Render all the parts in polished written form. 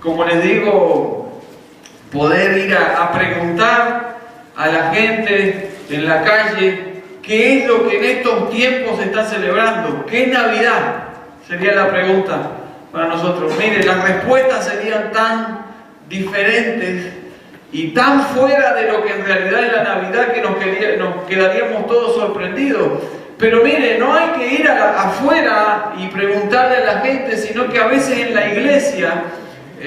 como les digo, poder ir a preguntar a la gente en la calle qué es lo que en estos tiempos se está celebrando, qué es Navidad, sería la pregunta para nosotros. Mire, las respuestas serían tan diferentes y tan fuera de lo que en realidad es la Navidad que nos quedaríamos todos sorprendidos. Pero mire, no hay que ir afuera y preguntarle a la gente, sino que a veces en la iglesia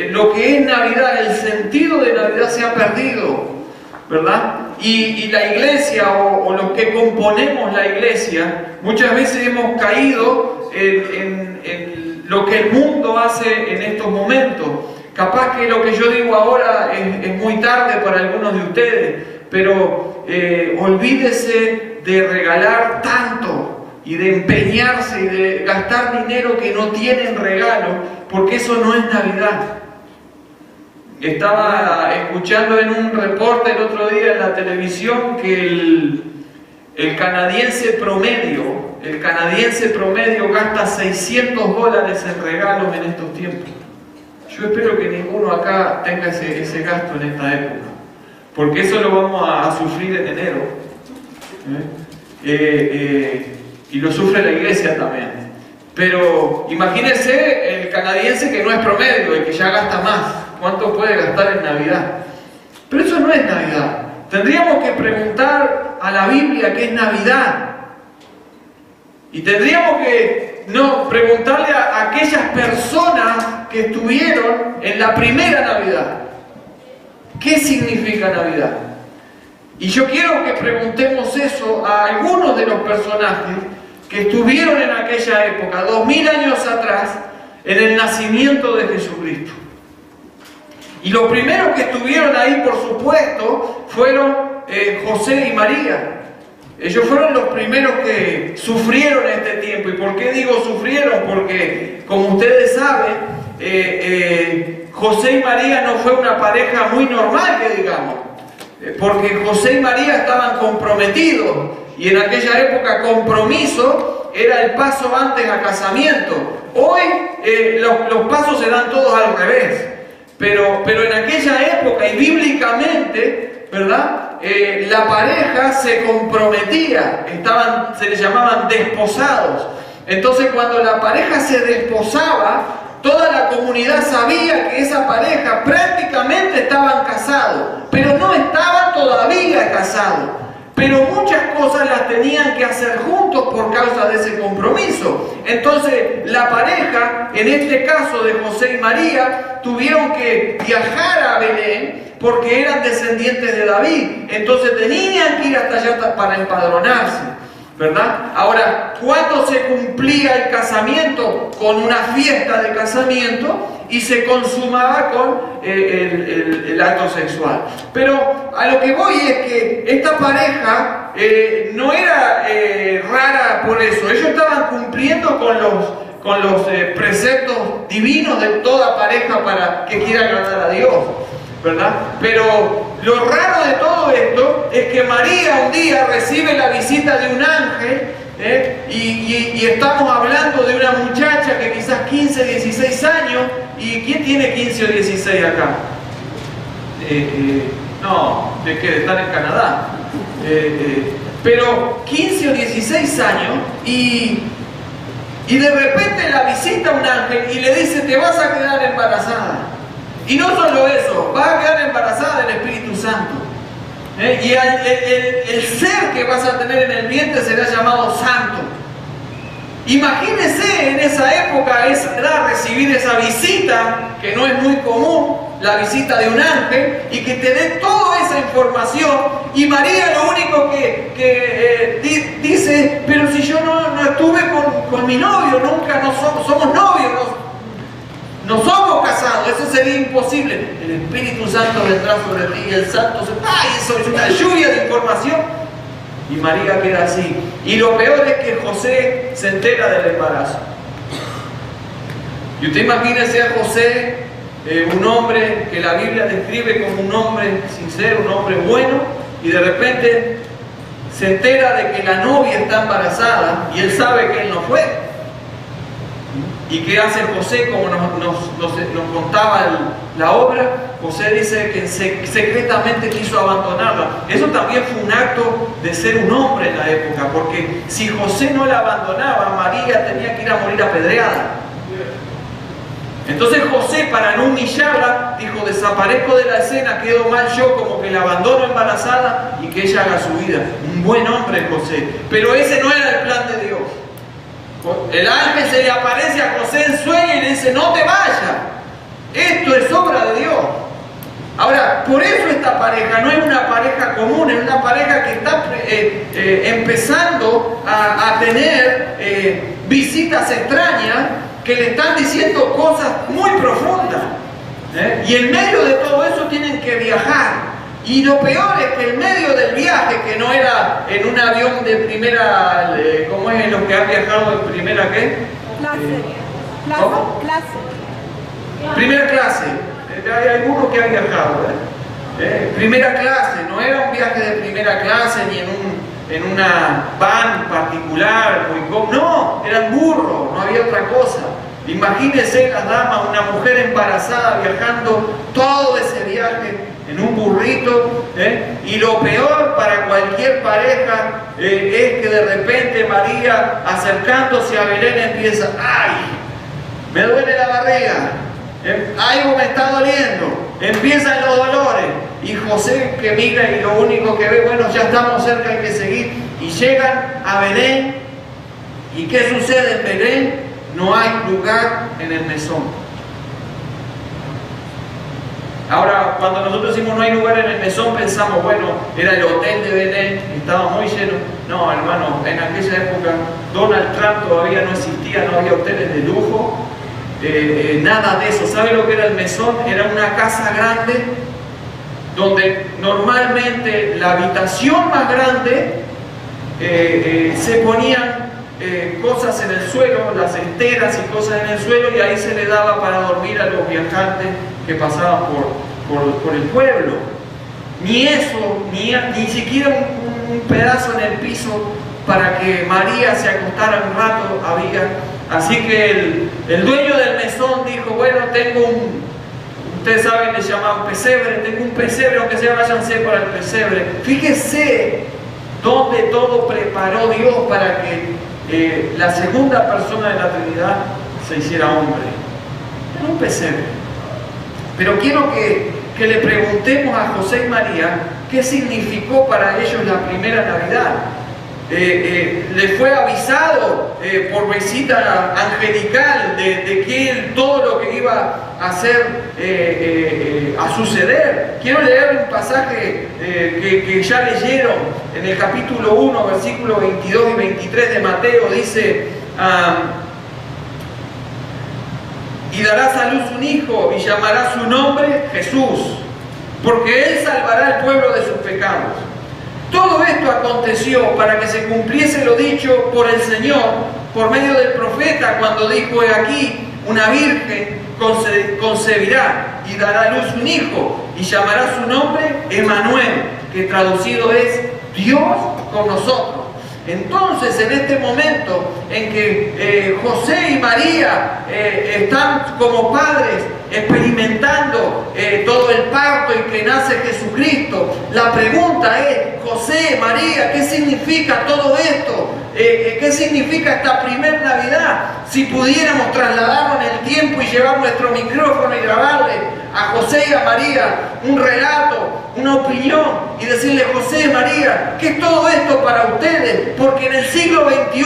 lo que es Navidad, el sentido de Navidad se ha perdido, ¿verdad? Y la iglesia o los que componemos la iglesia, muchas veces hemos caído en lo que el mundo hace en estos momentos. Capaz que lo que yo digo ahora es muy tarde para algunos de ustedes, pero olvídese de regalar tanto y de empeñarse y de gastar dinero que no tienen regalo, porque eso no es Navidad. Estaba escuchando en un reporte el otro día en la televisión que el canadiense promedio gasta $600 en regalos en estos tiempos. Yo espero que ninguno acá tenga ese gasto en esta época, porque eso lo vamos a sufrir en enero. Y lo sufre la iglesia también. Pero imagínense el canadiense que no es promedio, el que ya gasta más. ¿Cuánto puede gastar en Navidad? Pero eso no es Navidad. Tendríamos que preguntar a la Biblia qué es Navidad. Y tendríamos que preguntarle a aquellas personas que estuvieron en la primera Navidad. ¿Qué significa Navidad? Y yo quiero que preguntemos eso a algunos de los personajes que estuvieron en aquella época, 2000 años atrás, en el nacimiento de Jesucristo. Y los primeros que estuvieron ahí, por supuesto, fueron José y María. Ellos fueron los primeros que sufrieron este tiempo. ¿Y por qué digo sufrieron? Porque, como ustedes saben, José y María no fue una pareja muy normal, que digamos. Porque José y María estaban comprometidos. Y en aquella época compromiso era el paso antes a casamiento. Hoy los pasos se dan todos al revés. Pero en aquella época y bíblicamente, ¿verdad? La pareja se comprometía, se les llamaban desposados. Entonces cuando la pareja se desposaba, toda la comunidad sabía que esa pareja prácticamente estaban casados, pero no estaban todavía casados. Pero muchas cosas las tenían que hacer juntos por causa de ese compromiso. Entonces la pareja, en este caso de José y María, tuvieron que viajar a Belén porque eran descendientes de David. Entonces tenían que ir hasta allá para empadronarse, ¿verdad? Ahora, ¿cuándo se cumplía el casamiento? Con una fiesta de casamiento y se consumaba con el acto sexual. Pero a lo que voy es que esta pareja no era rara por eso. Ellos estaban cumpliendo con los preceptos divinos de toda pareja para que quiera agradar a Dios, ¿verdad? Pero lo raro de todo esto es que María un día recibe la visita de un ángel, y estamos hablando de una muchacha que quizás 15, 16 años. ¿Y quién tiene 15 o 16 acá? No, de que están en Canadá. Pero 15 o 16 años y de repente la visita un ángel y le dice: te vas a quedar embarazada. Y no solo eso, vas a quedar embarazada del Espíritu Santo. Y el ser que vas a tener en el vientre será llamado Santo. Imagínese en esa época, a esa edad, recibir esa visita, que no es muy común, la visita de un ángel, y que te dé toda esa información. Y María lo único que dice: pero si yo no estuve con mi novio, nunca somos novios, no somos casados, eso sería imposible. El Espíritu Santo vendrá sobre ti y el Santo eso es una lluvia de información. Y María queda así. Y lo peor es que José se entera del embarazo. Y usted imagínese a José, un hombre que la Biblia describe como un hombre sincero, un hombre bueno, y de repente se entera de que la novia está embarazada y él sabe que él no fue. ¿Y qué hace José? Como nos contaba la obra, José dice que secretamente quiso abandonarla. Eso también fue un acto de ser un hombre en la época, porque si José no la abandonaba, María tenía que ir a morir apedreada. Entonces José, para no humillarla, dijo: desaparezco de la escena, quedo mal yo, como que la abandono embarazada y que ella haga su vida. Un buen hombre José, pero ese no era el plan de Dios. El ángel se le aparece a José en sueño y le dice: no te vayas, esto es obra de Dios. Ahora, por eso esta pareja no es una pareja común, es una pareja que está empezando a tener visitas extrañas que le están diciendo cosas muy profundas. Y en medio de todo eso tienen que viajar. Y lo peor es que en medio del viaje, que no era en un avión de primera, ¿cómo es los que han viajado en primera qué? Clase. ¿Cómo? Clase. Primera clase. Hay algunos que han viajado, primera clase, no era un viaje de primera clase ni en una van particular, no, eran burros, no había otra cosa. Imagínense las damas, una mujer embarazada viajando todo ese viaje en un burrito, y lo peor para cualquier pareja es que de repente María, acercándose a Belén, empieza: ¡ay! Me duele la barriga, algo me está doliendo, empiezan los dolores. Y José, que mira y lo único que ve: bueno, ya estamos cerca, hay que seguir. Y llegan a Belén. ¿Y qué sucede en Belén? No hay lugar en el mesón. Ahora, cuando nosotros decimos no hay lugar en el mesón, pensamos: bueno, era el hotel de Belén, estaba muy lleno. No, hermano, en aquella época Donald Trump todavía no existía, no había hoteles de lujo, nada de eso. ¿Sabe lo que era el mesón? Era una casa grande donde normalmente la habitación más grande se ponían cosas en el suelo, las esteras y cosas en el suelo, y ahí se le daba para dormir a los viajantes que pasaban por el pueblo. Ni eso, ni siquiera un pedazo en el piso para que María se acostara un rato había. Así que el dueño del mesón dijo: bueno, tengo ustedes saben, le llamaban pesebre, tengo un pesebre, aunque sea, váyanse para el pesebre. Fíjese dónde todo preparó Dios para que la segunda persona de la Trinidad se hiciera hombre. En un pesebre. Pero quiero que le preguntemos a José y María qué significó para ellos la primera Navidad. Le fue avisado por visita angelical de que todo lo que iba a hacer, a suceder. Quiero leer un pasaje que ya leyeron en el capítulo 1, versículos 22 y 23 de Mateo. Dice: y darás a luz un hijo y llamará su nombre Jesús, porque él salvará al pueblo de sus pecados. Todo esto aconteció para que se cumpliese lo dicho por el Señor por medio del profeta, cuando dijo: he aquí, una virgen concebirá y dará a luz un hijo y llamará su nombre Emmanuel, que traducido es Dios con nosotros. Entonces, en este momento en que José y María están como padres experimentando todo el parto y que nace Jesucristo, la pregunta es: José, María, ¿qué significa todo esto? ¿Qué significa esta primer Navidad? Si pudiéramos trasladarnos en el tiempo y llevar nuestro micrófono y grabarle a José y a María un relato, una opinión, y decirle: José, María, ¿qué es todo esto para ustedes? Porque en el siglo XXI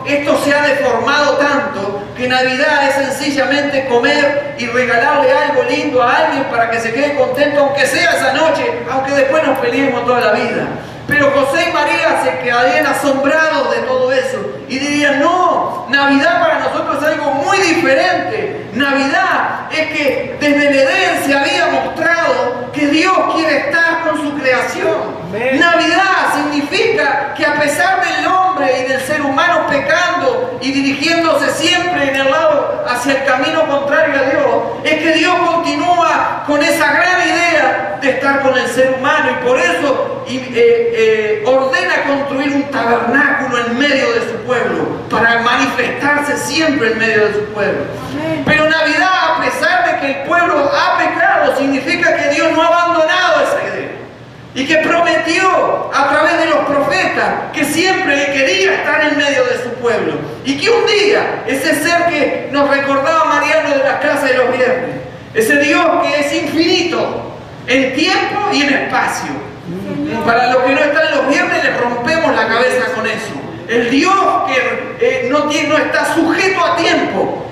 esto se ha deformado tanto que Navidad es sencillamente comer y regalarle algo lindo a alguien para que se quede contento, aunque sea esa noche, aunque después nos peleemos toda la vida. Pero José y María se quedarían asombrados de todo eso y dirían: no, Navidad para nosotros es algo muy diferente. Navidad es que desde el Edén se había mostrado que Dios quiere estar con su creación. Navidad significa que a pesar del hombre y del ser humano pecando y dirigiéndose siempre en el lado hacia el camino contrario a Dios, es que Dios continúa con esa gran idea de estar con el ser humano, y por eso ordena construir un tabernáculo en medio de su pueblo para manifestarse siempre en medio de su pueblo. Amén. Pero Navidad, a pesar de que el pueblo ha pecado, significa que Dios no ha abandonado esa idea. Y que prometió a través de los profetas que siempre quería estar en medio de su pueblo. Y que un día, ese ser que nos recordaba Mariano de las clases de los viernes, ese Dios que es infinito en tiempo y en espacio. Para los que no están los viernes, les rompemos la cabeza con eso. El Dios que no está sujeto a tiempo,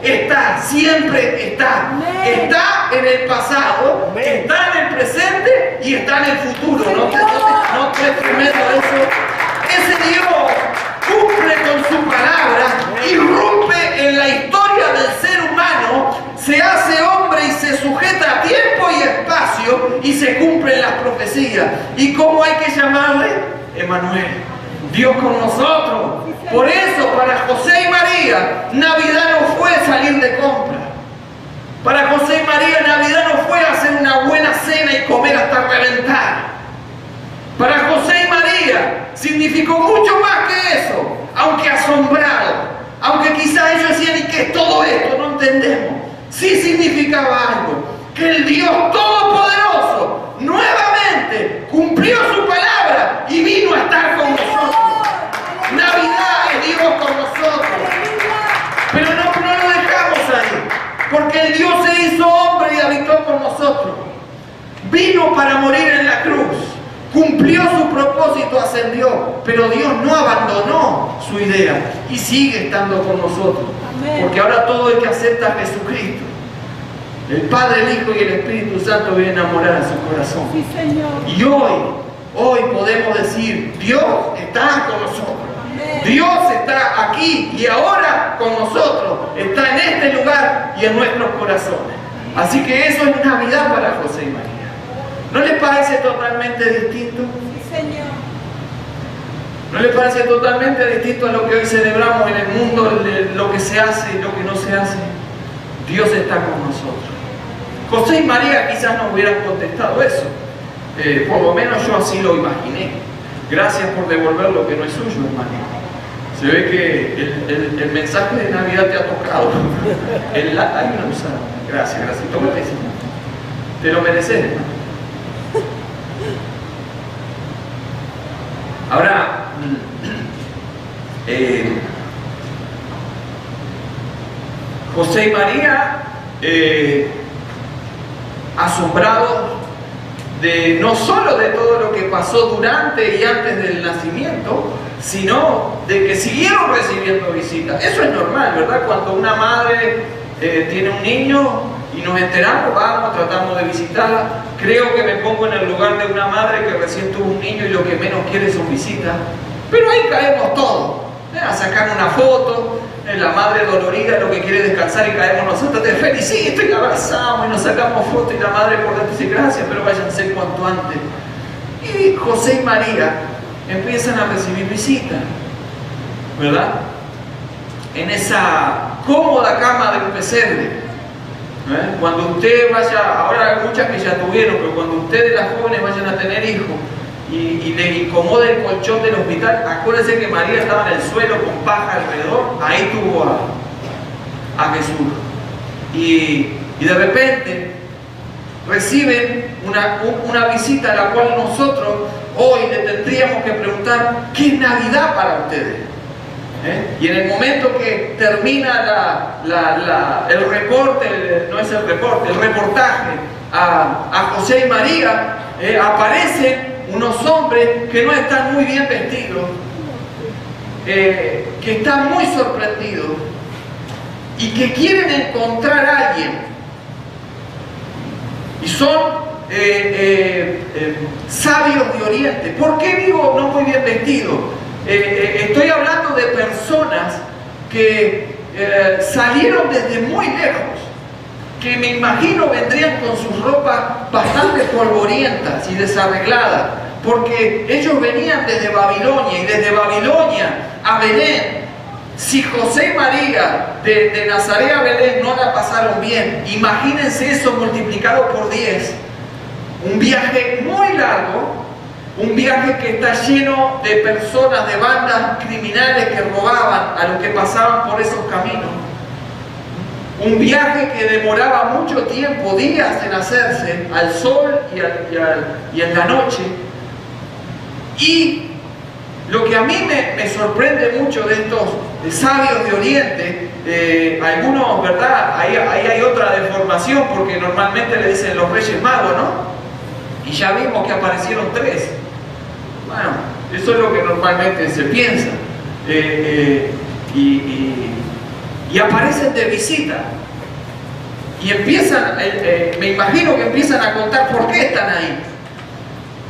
siempre está. Está en el pasado, está en el presente y está en el futuro. No te tremendo eso. Ese Dios cumple con su palabra, irrumpe en la historia del ser humano, se hace hombre y se sujeta a tiempo y espacio y se cumplen las profecías. ¿Y cómo hay que llamarle? Emmanuel, Dios con nosotros. Por eso para José y María, Navidad no fue salir de compra. Para José y María, Navidad no fue hacer una buena cena y comer hasta reventar. Para José y María significó mucho más que eso, aunque asombrado, aunque quizás ellos decían, ¿y qué es todo esto? No entendemos. Sí significaba algo, que el Dios Todopoderoso nuevamente cumplió su palabra y vino a estar con nosotros. Navidad es Dios con nosotros. Pero no lo dejamos ahí, porque el Dios se hizo hombre y habitó con nosotros. Vino para morir en la cruz. Cumplió su propósito, ascendió, pero Dios no abandonó su idea y sigue estando con nosotros. Amén. Porque ahora todo el que acepta a Jesucristo, el Padre, el Hijo y el Espíritu Santo vienen a morar en su corazón. Sí, Señor. Y hoy podemos decir, Dios está con nosotros. Amén. Dios está aquí y ahora con nosotros, está en este lugar y en nuestros corazones. Así que eso es Navidad para José y María. ¿No les parece totalmente distinto? Sí, Señor. ¿No les parece totalmente distinto a lo que hoy celebramos en el mundo, lo que se hace y lo que no se hace? Dios está con nosotros. José y María quizás no hubieran contestado eso. Por lo menos yo así lo imaginé. Gracias por devolver lo que no es suyo, hermano. Se ve que el mensaje de Navidad te ha tocado. Hay una usada. Gracias. Tómate eso. Te lo mereces, hermano. Ahora, José y María, asombrados no solo de todo lo que pasó durante y antes del nacimiento, sino de que siguieron recibiendo visitas. Eso es normal, ¿verdad? Cuando una madre tiene un niño y nos enteramos, vamos, tratamos de visitarla. Creo que me pongo en el lugar de una madre que recién tuvo un niño y lo que menos quiere son visitas. Pero ahí caemos todos, a sacar una foto, la madre dolorida lo que quiere descansar y caemos nosotros, te felicito y la abrazamos y nos sacamos fotos y la madre por dentro dice gracias, pero váyanse cuanto antes. Y José y María empiezan a recibir visitas, ¿verdad? En esa cómoda cama de un pesebre. Cuando usted vaya, ahora hay muchas que ya tuvieron, pero cuando ustedes las jóvenes vayan a tener hijos y le incomode el colchón del hospital, acuérdense que María estaba en el suelo con paja alrededor, ahí tuvo a Jesús. Y de repente reciben una visita a la cual nosotros hoy le tendríamos que preguntar, ¿qué es Navidad para ustedes? Y en el momento que termina el reportaje a José y María, aparecen unos hombres que no están muy bien vestidos, que están muy sorprendidos y que quieren encontrar a alguien. Y son sabios de Oriente. ¿Por qué digo no muy bien vestidos? Estoy hablando de personas que salieron desde muy lejos, que me imagino vendrían con sus ropas bastante polvorientas y desarregladas, porque ellos venían desde Babilonia y desde Babilonia a Belén. Si José y María de Nazaret a Belén no la pasaron bien, imagínense eso multiplicado por 10, un viaje muy largo Un viaje que está lleno de personas, de bandas criminales que robaban a los que pasaban por esos caminos. Un viaje que demoraba mucho tiempo, días en hacerse, al sol y en la noche. Y lo que a mí me sorprende mucho de estos sabios de Oriente, algunos, ¿verdad? Ahí hay otra deformación, porque normalmente le dicen los Reyes Magos, ¿no? Y ya vimos que aparecieron 3. Bueno, eso es lo que normalmente se piensa. Y aparecen de visita. Y empiezan, me imagino que empiezan a contar por qué están ahí.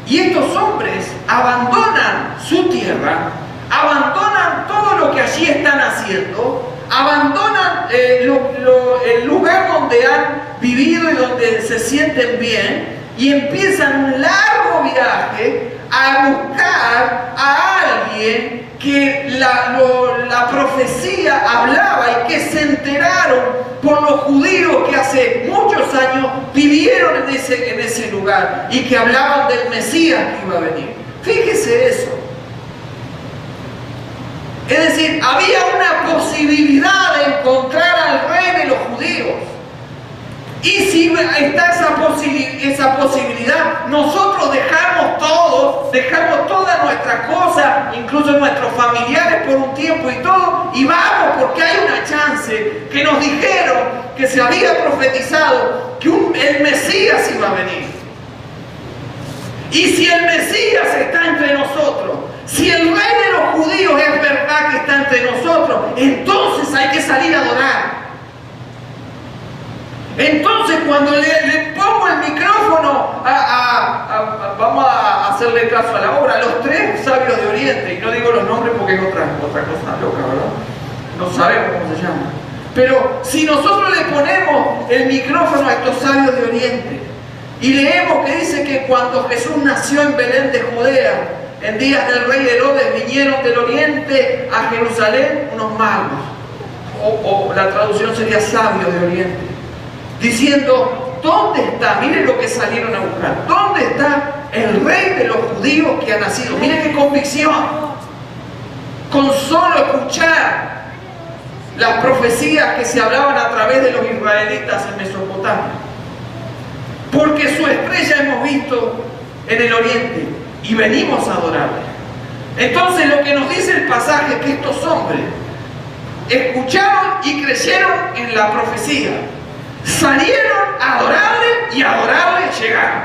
Y estos hombres abandonan su tierra, abandonan todo lo que allí están haciendo, abandonan el lugar donde han vivido y donde se sienten bien, y empiezan un largo viaje a buscar a alguien que la profecía hablaba y que se enteraron por los judíos que hace muchos años vivieron en ese lugar y que hablaban del Mesías que iba a venir. Fíjese eso. Es decir, había una posibilidad de encontrar al rey de los judíos. Y si está esa posibilidad, nosotros dejamos todo, dejamos todas nuestras cosas, incluso nuestros familiares por un tiempo y todo, y vamos porque hay una chance, que nos dijeron que se había profetizado que el Mesías iba a venir. Y si el Mesías está entre nosotros, si el rey de los judíos es verdad que está entre nosotros, entonces hay que salir a adorar. Entonces cuando le pongo el micrófono vamos a hacerle caso a la obra, los 3 sabios de Oriente, y no digo los nombres porque es otra cosa loca, ¿verdad? No sabemos cómo se llama. Pero si nosotros le ponemos el micrófono a estos sabios de Oriente y leemos que dice que cuando Jesús nació en Belén de Judea, en días del rey Herodes, vinieron del Oriente a Jerusalén unos magos, o la traducción sería sabios de Oriente, diciendo, ¿dónde está? Miren lo que salieron a buscar. ¿Dónde está el rey de los judíos que ha nacido? Miren qué convicción. Con solo escuchar las profecías que se hablaban a través de los israelitas en Mesopotamia. Porque su estrella hemos visto en el Oriente y venimos a adorarle. Entonces lo que nos dice el pasaje es que estos hombres escucharon y creyeron en la profecía. Salieron a adorarle y a adorarle llegaron.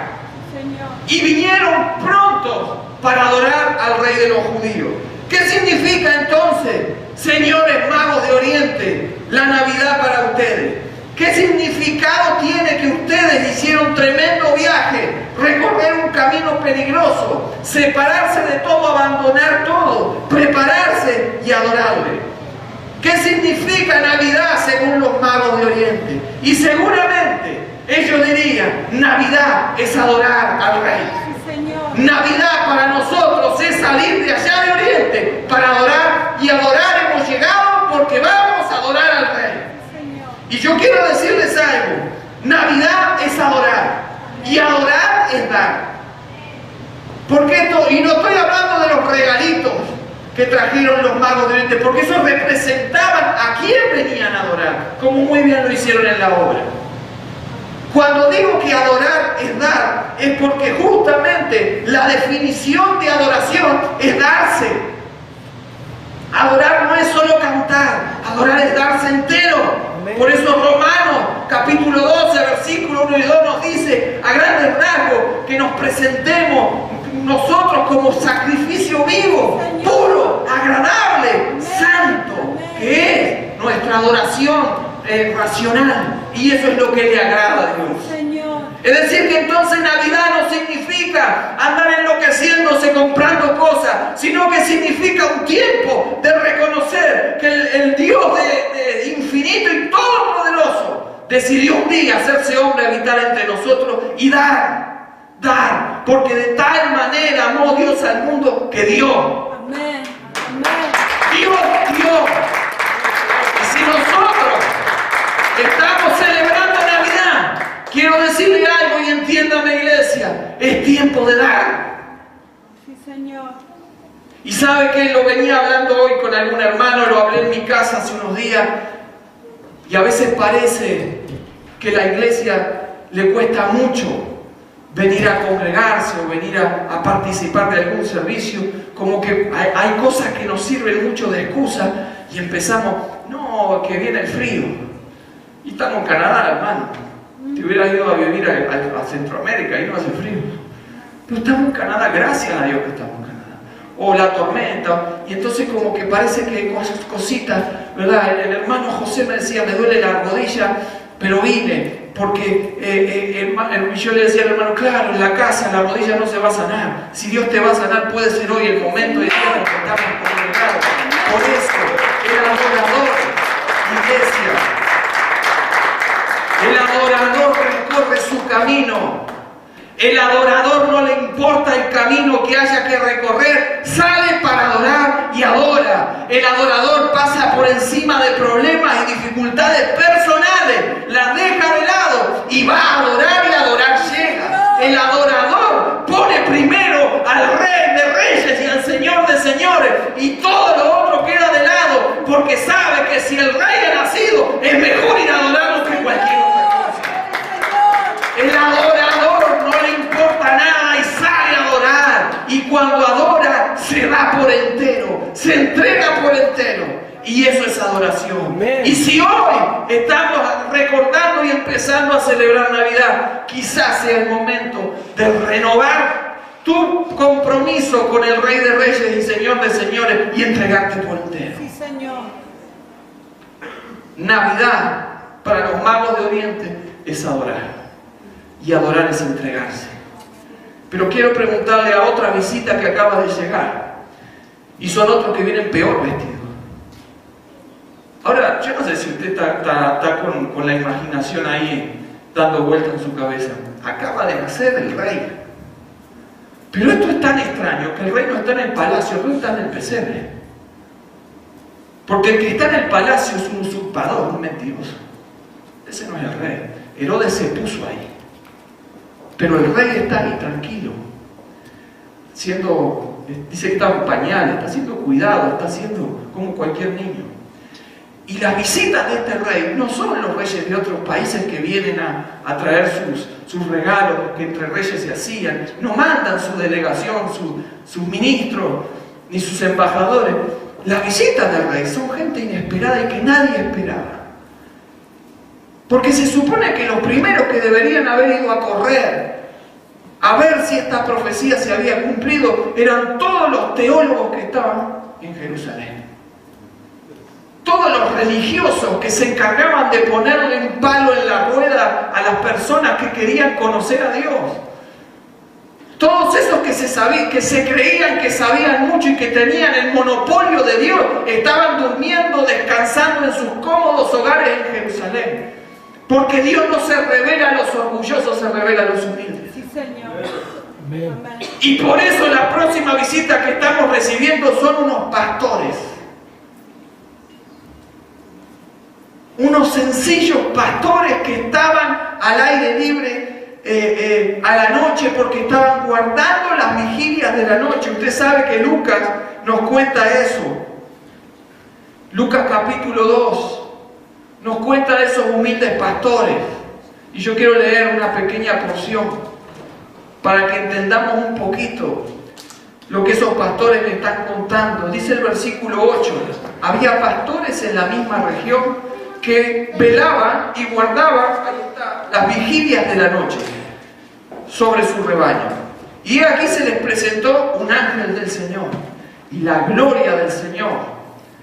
Y vinieron prontos para adorar al rey de los judíos. ¿Qué significa entonces, señores magos de Oriente, la Navidad para ustedes? ¿Qué significado tiene que ustedes hicieron tremendo viaje, recorrer un camino peligroso, separarse de todo, abandonar todo, prepararse y adorarle? ¿Qué significa Navidad según los magos de Oriente? Y seguramente ellos dirían, Navidad es adorar al Rey. Navidad para nosotros es salir de allá de Oriente para adorar, y adorar hemos llegado porque vamos a adorar al Rey. Y yo quiero decirles algo, Navidad es adorar y adorar es dar. Porque esto, y no estoy hablando de los regalitos que trajeron los magos de Oriente, porque esos representaban a quién venían a adorar, como muy bien lo hicieron en la obra. Cuando digo que adorar es dar, es porque justamente la definición de adoración es darse. Adorar no es solo cantar, adorar es darse entero. Por eso Romanos capítulo 12, versículo 1 y 2 nos dice a grandes rasgos que nos presentemos nosotros como sacrificio vivo, puro, agradable, santo, que es nuestra adoración racional, y eso es lo que le agrada a Dios. Es decir, que entonces Navidad no significa andar enloqueciéndose comprando cosas, sino que significa un tiempo de reconocer que el Dios de infinito y todopoderoso decidió un día hacerse hombre, habitar entre nosotros y dar, porque de tal manera amó Dios al mundo que dio. Amén. Dios dio. Y si nosotros estamos celebrando Navidad, quiero decirle algo y entiéndame, iglesia, es tiempo de dar. Y sabe que lo venía hablando hoy con algún hermano, lo hablé en mi casa hace unos días, y a veces parece que la iglesia le cuesta mucho venir a congregarse o venir a participar de algún servicio, como que hay cosas que nos sirven mucho de excusa y empezamos, no, que viene el frío. Y estamos en Canadá, hermano. Te hubieras ido a vivir a Centroamérica y no hace frío. Pero estamos en Canadá, gracias a Dios que estamos en Canadá. O la tormenta, y entonces como que parece que hay cositas, ¿verdad? El hermano José me decía, me duele la rodilla, pero vine, porque yo le decía al hermano, claro, en la casa la rodilla no se va a sanar. Si Dios te va a sanar, puede ser hoy el momento de tiempo que estamos congregados. Por eso, el adorador, iglesia, el adorador recorre su camino. El adorador no le importa el camino que haya que recorrer, sale para adorar y adora. El adorador pasa por encima de problemas y dificultades personales, las deja de lado y va a adorar y a adorar llega. El adorador pone primero al Rey de Reyes y al Señor de Señores y todo lo otro queda de lado porque sabe que si el Rey ha nacido es mejor ir a adorarlo que cualquier otra cosa. El adorador no le importa nada y sale a adorar. Y cuando adora, se da por entero, se entrega por entero. Y eso es adoración. Amén. Y si hoy estamos recordando y empezando a celebrar Navidad, quizás sea el momento de renovar tu compromiso con el Rey de Reyes y Señor de Señores y entregarte por entero. Sí, Señor. Navidad para los magos de Oriente es adorar. Y adorar es entregarse. Pero quiero preguntarle a otra visita que acaba de llegar. Y son otros que vienen peor vestidos. Ahora, yo no sé si usted está con la imaginación ahí dando vuelta en su cabeza. Acaba de nacer el rey. Pero esto es tan extraño que el rey no está en el palacio, el rey está en el pesebre. Porque el que está en el palacio es un usurpador, un mentiroso. Ese no es el rey. Herodes se puso ahí. Pero el rey está ahí tranquilo, dice que está en pañales, está siendo cuidado, está siendo como cualquier niño. Y las visitas de este rey no son los reyes de otros países que vienen a traer sus regalos que entre reyes se hacían, no mandan su delegación, sus ministros, ni sus embajadores. Las visitas del rey son gente inesperada y que nadie esperaba. Porque se supone que los primeros que deberían haber ido a correr, a ver si esta profecía se había cumplido, eran todos los teólogos que estaban en Jerusalén. Todos los religiosos que se encargaban de ponerle un palo en la rueda a las personas que querían conocer a Dios. Todos esos que se creían que sabían mucho y que tenían el monopolio de Dios, estaban durmiendo, descansando en sus cómodos hogares en Jerusalén. Porque Dios no se revela a los orgullosos, se revela a los humildes. Sí, Señor. Amén. Y por eso la próxima visita que estamos recibiendo son unos pastores. Unos sencillos pastores que estaban al aire libre a la noche porque estaban guardando las vigilias de la noche. Usted sabe que Lucas nos cuenta eso. Lucas capítulo 2. Nos cuenta de esos humildes pastores. Y yo quiero leer una pequeña porción para que entendamos un poquito lo que esos pastores le están contando. Dice el versículo 8: había pastores en la misma región que velaban y guardaban, ahí está, las vigilias de la noche sobre su rebaño. Y aquí se les presentó un ángel del Señor, y la gloria del Señor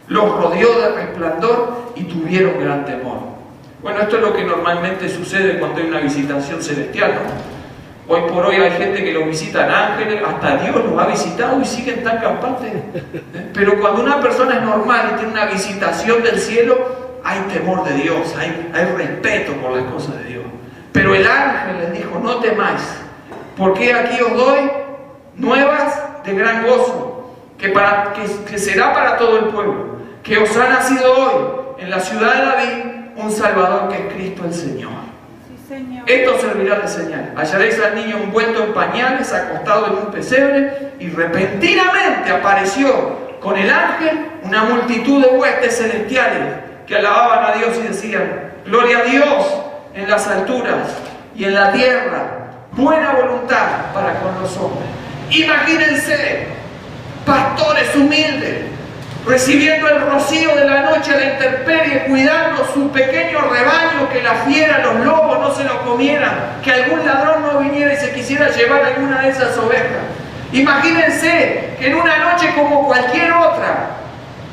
los rodeó de resplandor y tuvieron gran temor. Bueno, esto es lo que normalmente sucede cuando hay una visitación celestial, ¿no? Hoy por hoy hay gente que los visitan ángeles, hasta Dios los ha visitado y siguen tan campantes. Pero cuando una persona es normal y tiene una visitación del cielo, hay temor de Dios, hay respeto por las cosas de Dios. Pero el ángel les dijo: no temáis, porque aquí os doy nuevas de gran gozo, que será para todo el pueblo, que os ha nacido hoy en la ciudad de David un Salvador, que es Cristo el Señor. Señor. Esto servirá de señal. Hallaréis al niño envuelto en pañales, acostado en un pesebre, y repentinamente apareció con el ángel una multitud de huestes celestiales que alababan a Dios y decían: gloria a Dios en las alturas y en la tierra, buena voluntad para con los hombres. Imagínense, pastores humildes, recibiendo el rocío de la noche a la intemperie, cuidando su pequeño rebaño, que la fiera, los lobos no se lo comieran, que algún ladrón no viniera y se quisiera llevar alguna de esas ovejas. Imagínense que en una noche como cualquier otra,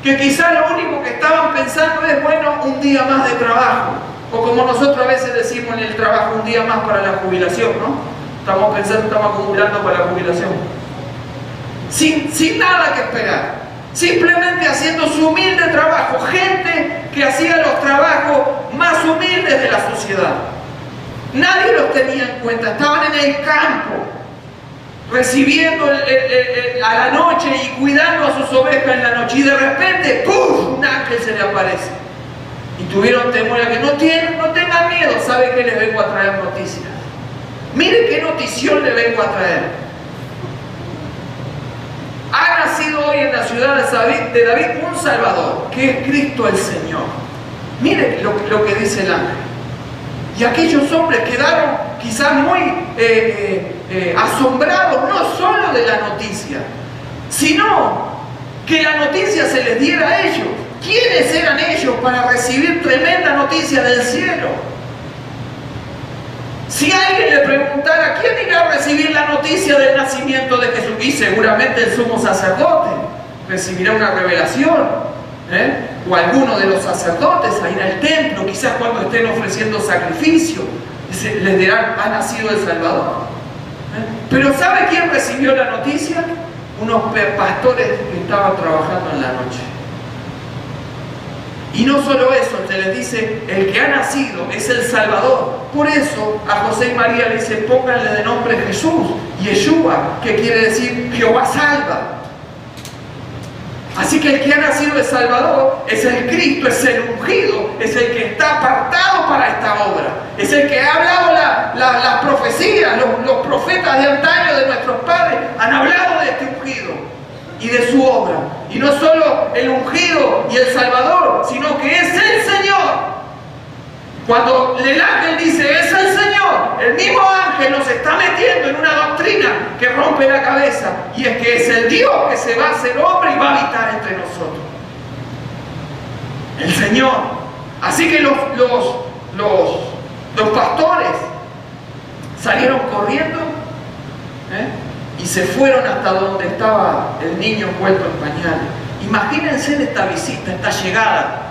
que quizás lo único que estaban pensando es, bueno, un día más de trabajo, o como nosotros a veces decimos en el trabajo, un día más para la jubilación, ¿no? Estamos pensando, estamos acumulando para la jubilación, sin nada que esperar, simplemente haciendo su humilde trabajo, gente que hacía los trabajos más humildes de la sociedad. Nadie los tenía en cuenta, estaban en el campo, recibiendo a la noche y cuidando a sus ovejas en la noche, y de repente, ¡puf!, un ángel se le aparece. Y tuvieron temor a que no tengan miedo, ¿sabe qué les vengo a traer noticias? Miren qué notición le vengo a traer. Ha nacido hoy en la ciudad de David un Salvador, que es Cristo el Señor. Miren lo que dice el ángel. Y aquellos hombres quedaron quizás muy asombrados, no solo de la noticia, sino que la noticia se les diera a ellos. ¿Quiénes eran ellos para recibir tremenda noticia del cielo? Si alguien le preguntara, ¿quién irá a recibir la noticia del nacimiento de Jesús? Y seguramente el sumo sacerdote recibirá una revelación, o alguno de los sacerdotes a ir al templo, quizás cuando estén ofreciendo sacrificio, les dirán: ha nacido el Salvador. Pero ¿sabe quién recibió la noticia? Unos pastores que estaban trabajando en la noche. Y no solo eso, se les dice: el que ha nacido es el Salvador. Por eso a José y María le dice: pónganle de nombre Jesús, Yeshua, que quiere decir Jehová salva. Así que el que ha nacido de Salvador es el Cristo, es el ungido, es el que está apartado para esta obra, es el que ha hablado las profecías. Los profetas de antaño de nuestros padres han hablado de este ungido y de su obra. Y no solo el ungido y el Salvador, sino que es el Señor. Cuando el ángel dice: es el Señor, el mismo ángel nos está metiendo en una doctrina que rompe la cabeza, y es que es el Dios que se va a hacer hombre y va a habitar entre nosotros. El Señor. Así que los pastores salieron corriendo, y se fueron hasta donde estaba el niño envuelto en pañales. Imagínense esta visita, esta llegada,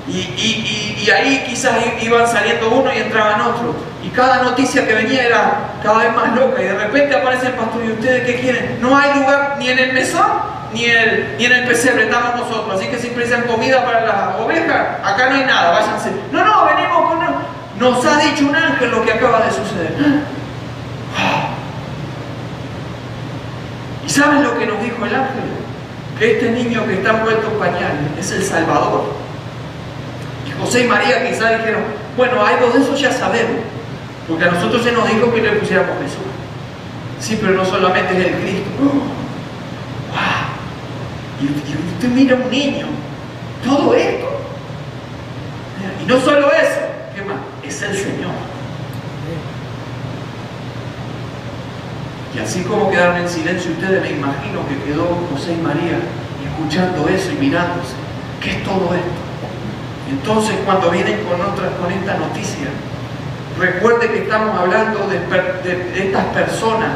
y ahí quizás iban saliendo uno y entraban otros, y cada noticia que venía era cada vez más loca, y de repente aparece el pastor: ¿y ustedes qué quieren? No hay lugar ni en el mesón ni en el pesebre, estamos nosotros, así que si precisan comida para las ovejas, acá no hay nada, váyanse. No, venimos con... Nos ha dicho un ángel lo que acaba de suceder. ¿Y saben lo que nos dijo el ángel? Que este niño que está envuelto en pañales es el Salvador. José y María quizás dijeron: bueno, algo de eso ya sabemos, porque a nosotros se nos dijo que le pusiéramos Jesús. Sí, pero no solamente es el Cristo. ¡Wow! Y usted mira un niño, todo esto. Y no solo eso, ¿qué más? Es el Señor. Y así como quedaron en silencio ustedes, me imagino que quedó José y María escuchando eso y mirándose. ¿Qué es todo esto? Entonces, cuando vienen con esta noticia, recuerde que estamos hablando de estas personas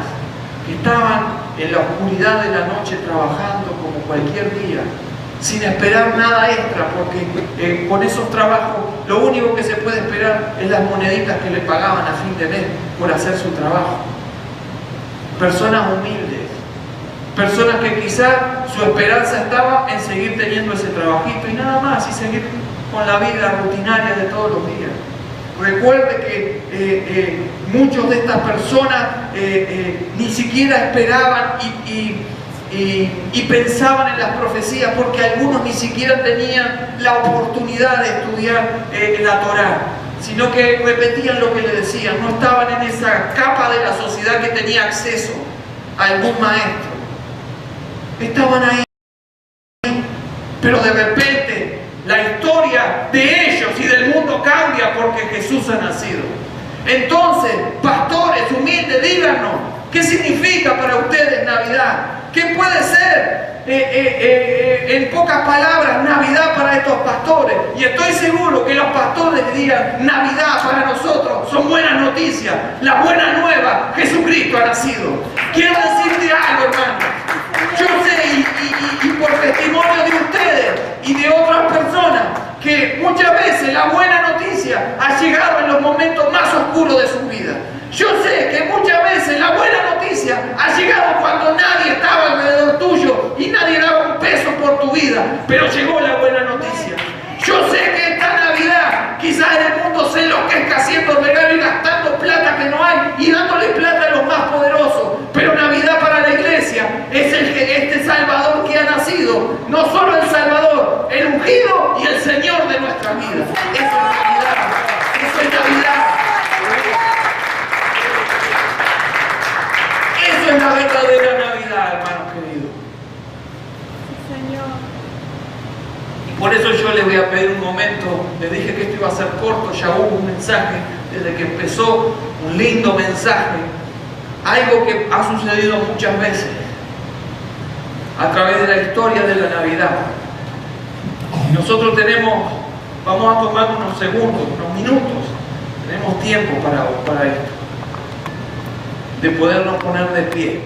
que estaban en la oscuridad de la noche trabajando como cualquier día, sin esperar nada extra, porque con esos trabajos lo único que se puede esperar es las moneditas que le pagaban a fin de mes por hacer su trabajo. Personas humildes, personas que quizás su esperanza estaba en seguir teniendo ese trabajito y nada más, y seguir con la vida rutinaria de todos los días. Recuerde que muchos de estas personas ni siquiera esperaban y pensaban en las profecías, porque algunos ni siquiera tenían la oportunidad de estudiar la Torá. sino que repetían lo que le decían. No estaban en esa capa de la sociedad que tenía acceso a algún maestro. Estaban ahí, pero de repente la historia de ellos y del mundo cambia porque Jesús ha nacido. Entonces, pastores humildes, díganos, ¿qué significa para ustedes Navidad? ¿Qué puede ser, en pocas palabras, Navidad para estos pastores? Y estoy seguro que los pastores dirían, Navidad para nosotros son buenas noticias, la buena nueva, Jesucristo ha nacido. Quiero decirte algo, hermano. Yo sé, y por testimonio de ustedes y de otras personas, que muchas veces la buena noticia ha llegado en los momentos más oscuros de su vida. Yo sé que muchas veces la buena noticia ha llegado cuando nadie estaba alrededor tuyo y nadie daba un peso por tu vida, pero llegó la buena noticia. Yo sé que esta Navidad quizás el mundo se enloquezca haciendo regalos y gastando plata que no hay y dándole plata a los más poderosos, pero Navidad para la iglesia es este Salvador que ha nacido, no solo el Salvador, el ungido y el Señor de nuestra vida. Eso es Navidad, eso es Navidad. Eso es la verdadera Navidad, hermanos queridos. Señor. Y por eso yo les voy a pedir un momento. Les dije que esto iba a ser corto, ya hubo un mensaje desde que empezó, un lindo mensaje. Algo que ha sucedido muchas veces a través de la historia de la Navidad. Y nosotros vamos a tomar unos segundos, unos minutos, tenemos tiempo para esto, de podernos poner de pie.